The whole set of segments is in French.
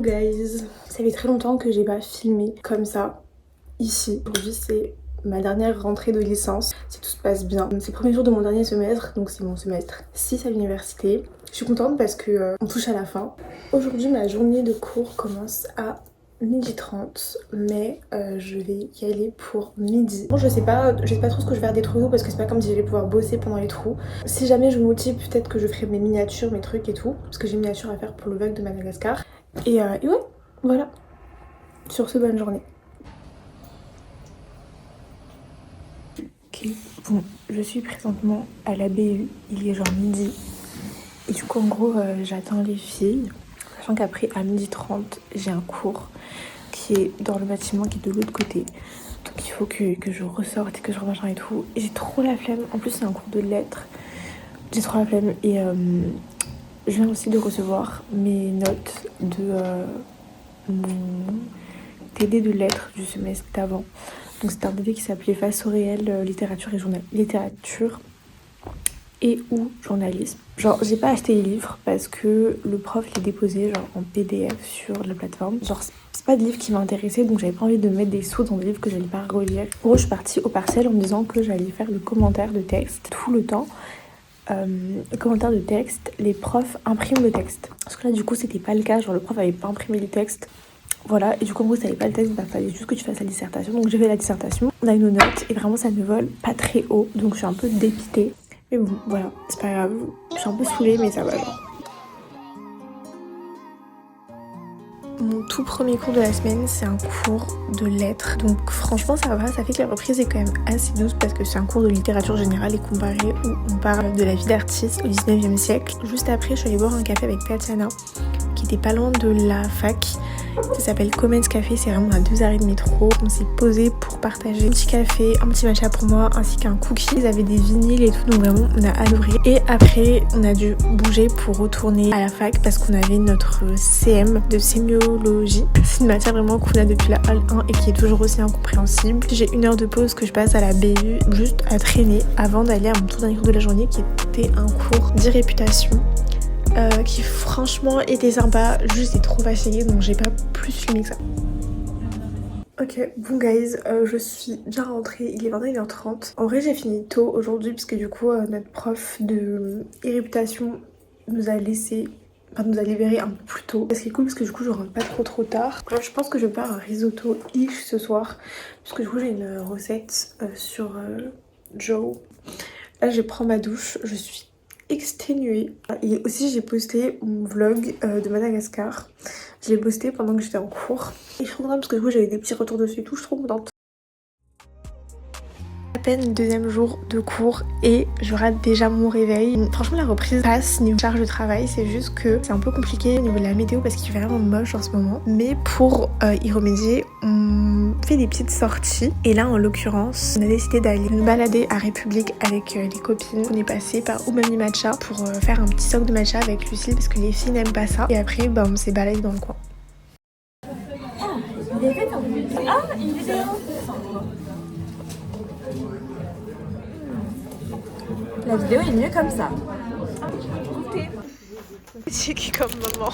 guys, ça fait très longtemps que j'ai pas filmé comme ça ici. Aujourd'hui c'est ma dernière rentrée de licence, si tout se passe bien. C'est le premier jour de mon dernier semestre, donc c'est mon semestre 6 à l'université. Je suis contente parce que on touche à la fin. Aujourd'hui ma journée de cours commence à 12h30, mais je vais y aller pour midi. Bon, je sais pas trop ce que je vais faire des trous parce que c'est pas comme si j'allais pouvoir bosser pendant les trous. Si jamais je me motive, peut-être que je ferai mes miniatures, mes trucs et tout, parce que j'ai une miniature à faire pour le vlog de Madagascar. Et ouais, voilà. Sur ce, bonne journée. Ok, bon, je suis présentement à la BU, il est genre midi. Et du coup, en gros, j'attends les filles. Sachant qu'après, à 12h30, j'ai un cours qui est dans le bâtiment qui est de l'autre côté. Donc il faut que je ressorte et que je remarche et tout. Et j'ai trop la flemme. En plus, c'est un cours de lettres. J'ai trop la flemme. Et je viens aussi de recevoir mes notes de mon TD de lettres du semestre d'avant. Donc c'était un TD qui s'appelait Face au réel, littérature et littérature et ou journalisme. Genre j'ai pas acheté les livres parce que le prof les déposait genre en PDF sur la plateforme. Genre c'est pas de livres qui m'intéressaient, donc j'avais pas envie de mettre des sous dans des livres que j'allais pas relire. En gros je suis partie au partiel en me disant que j'allais faire le commentaire de texte tout le temps. Commentaire de texte, les profs impriment le texte. Parce que là du coup c'était pas le cas, genre le prof avait pas imprimé les textes. Voilà, et du coup en gros si t'avais pas le texte, bah fallait juste que tu fasses la dissertation. Donc j'ai fait la dissertation, on a eu nos notes et vraiment ça ne vole pas très haut, donc je suis un peu dépitée. Mais bon, voilà, c'est pas grave. Je suis un peu saoulée, mais ça va genre. Mon tout premier cours de la semaine, c'est un cours de lettres. Donc franchement, ça va. Ça fait que la reprise est quand même assez douce parce que c'est un cours de littérature générale et comparé où on parle de la vie d'artiste au 19e siècle. Juste après, je suis allée boire un café avec Tatiana, qui était pas loin de la fac. Ça s'appelle Comens Café, c'est vraiment à 2 arrêts de métro. On s'est posé pour partager un petit café, un petit matcha pour moi, ainsi qu'un cookie. Ils avaient des vinyles et tout, donc vraiment on a adoré. Et après, on a dû bouger pour retourner à la fac parce qu'on avait notre CM de sémiologie. C'est une matière vraiment qu'on a depuis la Halle 1 et qui est toujours aussi incompréhensible. J'ai 1 heure de pause que je passe à la BU juste à traîner avant d'aller à mon tout dernier cours de la journée qui était un cours d'irréputation. Qui franchement était sympa, juste j'étais trop fatiguée donc j'ai pas plus filmé que ça. Ok, bon guys, je suis bien rentrée, il est 21h30. En vrai j'ai fini tôt aujourd'hui puisque du coup notre prof de irréputation nous a libéré un peu plus tôt. Ce qui est cool parce que du coup je rentre pas trop tard. Là, je pense que je vais faire un risotto-ish ce soir parce que du coup j'ai une recette sur Joe. Là je prends ma douche, je suis exténuée. Et aussi j'ai posté mon vlog de Madagascar. Je l'ai posté pendant que j'étais en cours. Et je suis contente parce que du coup j'avais des petits retours dessus et tout, je suis trop contente. À peine 2e jour de cours et je rate déjà mon réveil. Franchement la reprise passe niveau charge de travail, c'est juste que c'est un peu compliqué au niveau de la météo parce qu'il fait vraiment moche en ce moment. Mais pour y remédier, on fait des petites sorties. Et là en l'occurrence, on a décidé d'aller nous balader à République avec les copines. On est passé par Umami Matcha pour faire un petit soc de matcha avec Lucille parce que les filles n'aiment pas ça. Et après bah, on s'est baladé dans le coin. Une vidéo. La vidéo est mieux comme ça. C'est qui comme maman.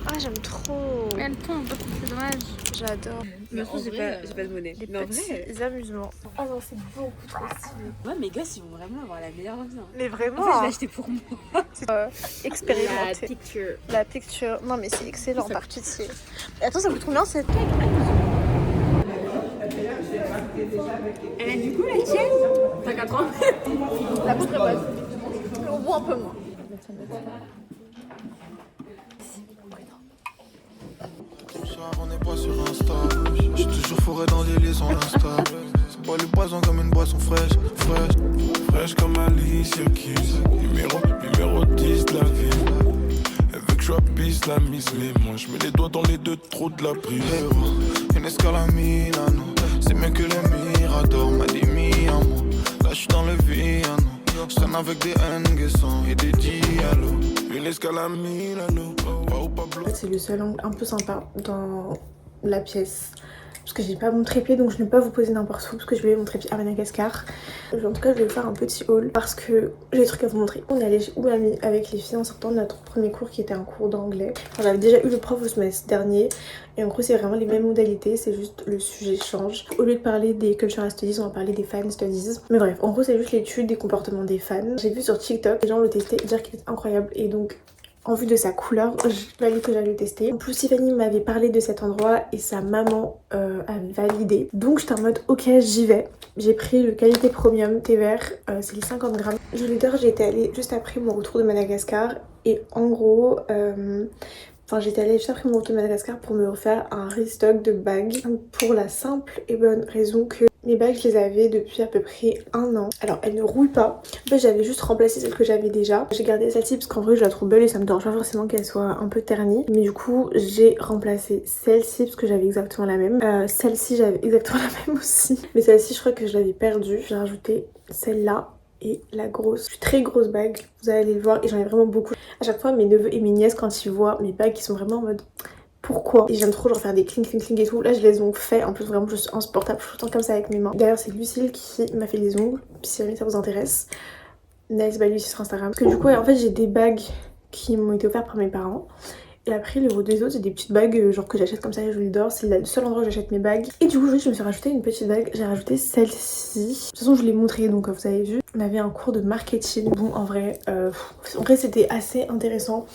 Ah j'aime trop. Elle tombe, c'est dommage. J'adore. Mais en vrai, j'ai pas de monnaie. Les mais en petits vrai... amusements. Oh non c'est beaucoup trop stylé. Ouais, mes gosses ils vont vraiment avoir la meilleure vie. Hein. Mais vraiment. En fait je l'ai acheté pour moi. Expérimenté. La picture. Non mais c'est excellent par pitié. Attends ça coûte combien cette... Elle a du coup la tienne. T'as 4 ans. La boucle est bonne. On boit un peu moins. On n'est pas sur Insta. J'suis toujours foré dans des liaisons instables. C'est pas le poison comme une boisson fraîche. Fraîche comme Alicia Keys. Numéro 10 de la ville. Elle veut que je appuie la mise. Mais moi je mets les doigts dans les 2 trous de la prise. Une escale à Milano. C'est mieux que les Mirador. M'a dit mi-amour. Là j'suis dans le Viano. J'traîne avec des Nguesson et des Diallo. Une escale à Milano. En fait, c'est le seul angle un peu sympa dans la pièce. parce que j'ai pas mon trépied donc je ne peux pas vous poser n'importe où parce que je vais mon trépied à Madagascar. En tout cas je vais vous faire un petit haul parce que j'ai des trucs à vous montrer. On est allé chez Oumami avec les filles en sortant de notre premier cours qui était un cours d'anglais. Enfin, j'avais déjà eu le prof le semestre dernier et en gros c'est vraiment les mêmes modalités, c'est juste le sujet change. Au lieu de parler des cultural studies, on va parler des fan studies. Mais bref, en gros c'est juste l'étude des comportements des fans. J'ai vu sur TikTok les gens le tester et dire qu'il était incroyable et donc en vue de sa couleur, je valide que j'allais le tester. En plus, Tiffany m'avait parlé de cet endroit et sa maman avait validé. Donc j'étais en mode ok, j'y vais. J'ai pris le qualité premium thé vert, c'est les 50 grammes. Je l'ai dit, j'ai été allée juste après mon retour de Madagascar et en gros, j'étais allée juste après mon retour de Madagascar pour me refaire un restock de bagues pour la simple et bonne raison que mes bagues, je les avais depuis à peu près 1 an. Alors, elles ne rouillent pas. En fait, j'avais juste remplacé celles que j'avais déjà. J'ai gardé celle-ci parce qu'en vrai, je la trouve belle et ça me dérange pas forcément qu'elle soit un peu ternie. Mais du coup, j'ai remplacé celle-ci parce que j'avais exactement la même. Celle-ci, j'avais exactement la même aussi. Mais celle-ci, je crois que je l'avais perdue. J'ai rajouté celle-là et la grosse, très grosse bague. Vous allez le voir et j'en ai vraiment beaucoup. À chaque fois, mes neveux et mes nièces, quand ils voient mes bagues, ils sont vraiment en mode... Pourquoi? Et j'aime trop genre faire des cling cling cling et tout. Là je les ai donc fait. En plus vraiment je suis insupportable. Je suis tout le temps comme ça avec mes mains. D'ailleurs c'est Lucille qui m'a fait les ongles. Puis si jamais ça vous intéresse. Nails by Lucie sur Instagram. Parce que du coup en fait j'ai des bagues qui m'ont été offertes par mes parents. Et après les autres c'est des petites bagues genre que j'achète comme ça et je les dors. C'est le seul endroit où j'achète mes bagues. Et du coup je me suis rajouté une petite bague. J'ai rajouté celle-ci. De toute façon je l'ai montrée donc vous avez vu. On avait un cours de marketing. Bon en vrai c'était assez intéressant.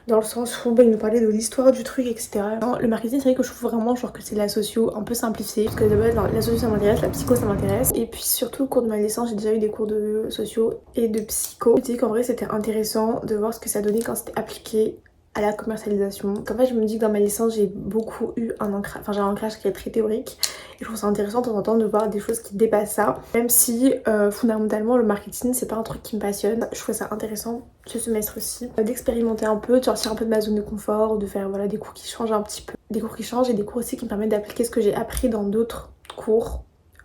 Dans le sens où il nous parlait de l'histoire du truc, etc. Non, le marketing, c'est vrai que je trouve vraiment genre que c'est la socio un peu simplifiée. Parce que de base, la socio ça m'intéresse, la psycho ça m'intéresse. Et puis surtout au cours de ma licence, j'ai déjà eu des cours de socio et de psycho. Je me dis qu'en vrai, c'était intéressant de voir ce que ça donnait quand c'était appliqué à la commercialisation. En fait, je me dis que dans ma licence, j'ai beaucoup eu un ancrage, j'ai un ancrage qui est très théorique. Et je trouve ça intéressant de temps en temps de voir des choses qui dépassent ça. Même si fondamentalement le marketing c'est pas un truc qui me passionne. Je trouve ça intéressant ce semestre-ci d'expérimenter un peu, de sortir un peu de ma zone de confort, de faire voilà des cours qui changent un petit peu. Des cours qui changent et des cours aussi qui me permettent d'appliquer ce que j'ai appris dans d'autres cours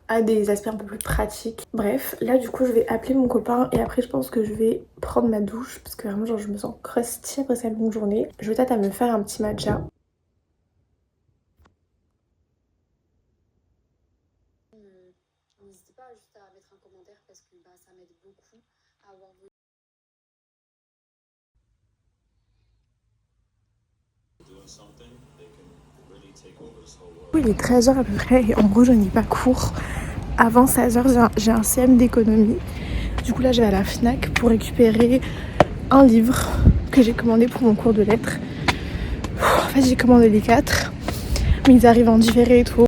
à des aspects un peu plus pratiques. Bref, là du coup je vais appeler mon copain et après je pense que je vais prendre ma douche parce que vraiment genre je me sens crusty après cette longue journée. Je vais peut-être à me faire un petit matcha. N'hésitez pas juste à mettre un commentaire parce que ça m'aide beaucoup à avoir vos... Il est 13h à peu près et en gros je n'ai pas cours. Avant 16h j'ai un CM d'économie. Du coup là je vais à la FNAC pour récupérer un livre que j'ai commandé pour mon cours de lettres. En fait j'ai commandé les 4 mais ils arrivent en différé et tout.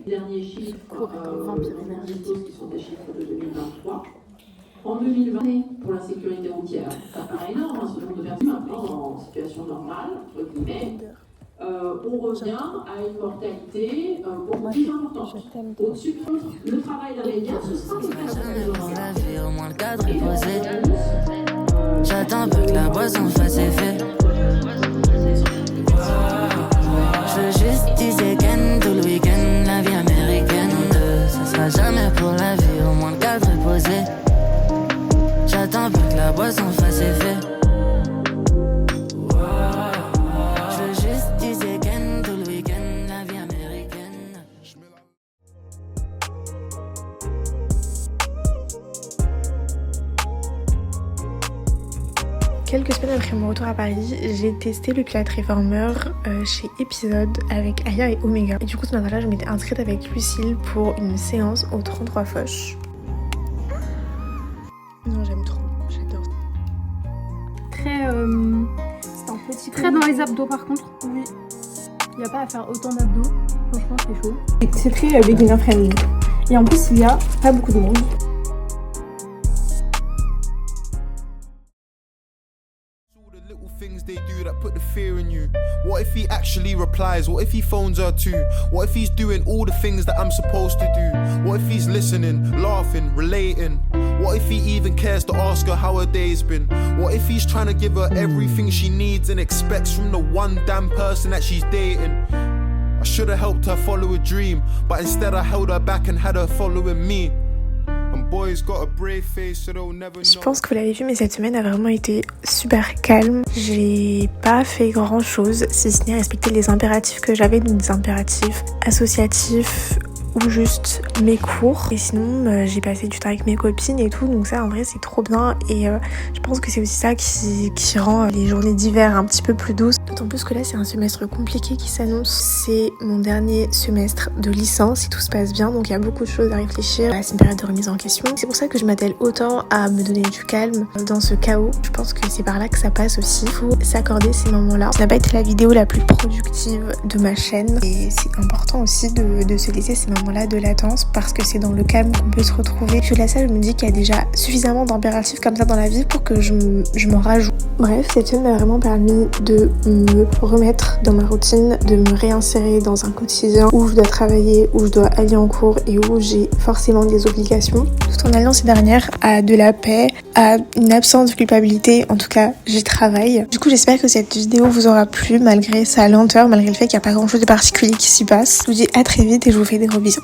Dernier chiffre vampire énergétique qui sont des chiffres de 2023. En 2020, pour la sécurité routière, ça paraît énorme, ce nombre de personnes maintenant en situation normale, entre guillemets. On revient à une mortalité beaucoup plus importante. Au-dessus de le travail d'un média, ce sera au moins le cadre est posé. J'attends peu que la boisson fasse effet. Je veux juste disais Ken tout le week-end, la vie américaine. Ça sera jamais pour la vie, au moins le cadre est posé. J'attends peu que la boisson fasse effet. Je veux juste disais Ken tout le week-end, la vie américaine. Quelques semaines après mon retour à Paris, j'ai testé le Pilates Reformer chez Episode avec Aya et Omega. Et du coup ce matin-là, je m'étais inscrite avec Lucille pour une séance aux 33 Foch. Non, j'aime trop, j'adore. C'est un petit très dans les abdos par contre. Oui. Il n'y a pas à faire autant d'abdos. Franchement, c'est chaud. C'est très beginner friendly. Et en plus, il y a pas beaucoup de monde. What if he actually replies? What if he phones her too? What if he's doing all the things that I'm supposed to do? What if he's listening, laughing, relating? What if he even cares to ask her how her day's been? What if he's trying to give her everything she needs and expects from the one damn person that she's dating? I should have helped her follow a dream, but instead I held her back and had her following me. Je pense que vous l'avez vu, mais cette semaine a vraiment été super calme. J'ai pas fait grand chose, si ce n'est respecter les impératifs que j'avais, donc des impératifs associatifs ou juste mes cours. Et sinon, j'ai passé du temps avec mes copines et tout, donc ça en vrai c'est trop bien. Et je pense que c'est aussi ça qui rend les journées d'hiver un petit peu plus douces. D'autant plus que là c'est un semestre compliqué qui s'annonce. C'est mon dernier semestre de licence si tout se passe bien, donc il y a beaucoup de choses à réfléchir. C'est une période de remise en question. C'est pour ça que je m'attelle autant à me donner du calme dans ce chaos. Je pense que c'est par là que ça passe aussi. Il faut s'accorder ces moments-là. Ça n'a pas été la vidéo la plus productive de ma chaîne et c'est important aussi de se laisser ces moments-là de latence parce que c'est dans le calme qu'on peut se retrouver. Puis là, ça, je me dis qu'il y a déjà suffisamment d'impératifs comme ça dans la vie pour que je m'en rajoute. Bref, cette semaine m'a vraiment permis de me remettre dans ma routine, de me réinsérer dans un quotidien où je dois travailler, où je dois aller en cours et où j'ai forcément des obligations. Tout en allant ces dernières à de la paix, à une absence de culpabilité. En tout cas, j'y travaille. Du coup, j'espère que cette vidéo vous aura plu malgré sa lenteur, malgré le fait qu'il n'y a pas grand chose de particulier qui s'y passe. Je vous dis à très vite et je vous fais des gros bisous.